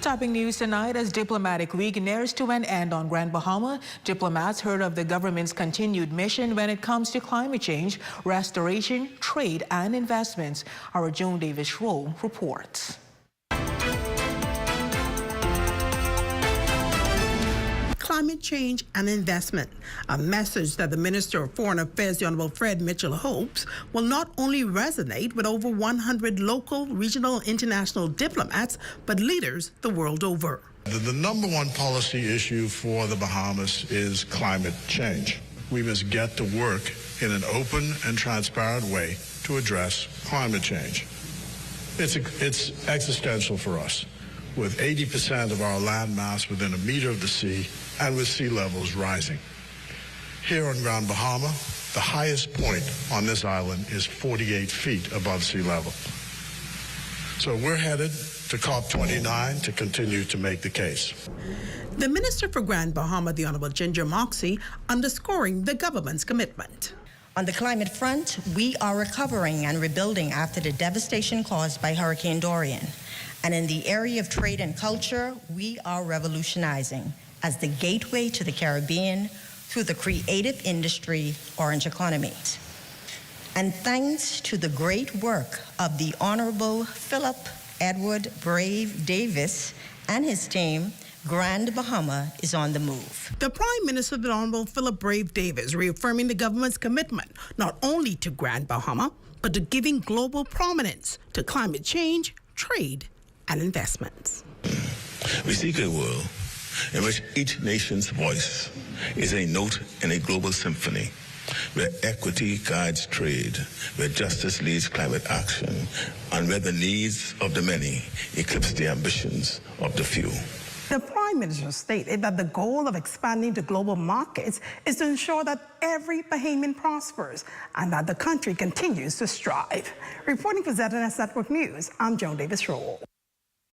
Topping news tonight as Diplomatic Week nears to an end on Grand Bahama. Diplomats heard of the government's continued mission when it comes to climate change, restoration, trade and investments. Our Joan Davis-Rowe reports. Climate change and investment, a message that the Minister of Foreign Affairs, the Honorable Fred Mitchell, hopes will not only resonate with over 100 local, regional, international diplomats, but leaders the world over. The number one policy issue for the Bahamas is climate change. We must get to work in an open and transparent way to address climate change. It's existential for us, with 80% of our land mass within a meter of the sea and with sea levels rising. Here on Grand Bahama, the highest point on this island is 48 feet above sea level. So we're headed to COP29 to continue to make the case. The Minister for Grand Bahama, the Honorable Ginger Moxie, underscoring the government's commitment. On the climate front, we are recovering and rebuilding after the devastation caused by Hurricane Dorian. And in the area of trade and culture, we are revolutionizing as the gateway to the Caribbean through the creative industry orange economies. And thanks to the great work of the Honorable Philip Edward Brave Davis and his team, Grand Bahama is on the move. The Prime Minister, the Honorable Philip Brave Davis, reaffirming the government's commitment not only to Grand Bahama, but to giving global prominence to climate change, trade, and investments. We seek a world in which each nation's voice is a note in a global symphony, where equity guides trade, where justice leads climate action, and where the needs of the many eclipse the ambitions of the few. The Prime Minister stated that the goal of expanding to global markets is to ensure that every Bahamian prospers and that the country continues to strive. Reporting for ZNS Network News, I'm Joan Davis-Rowe.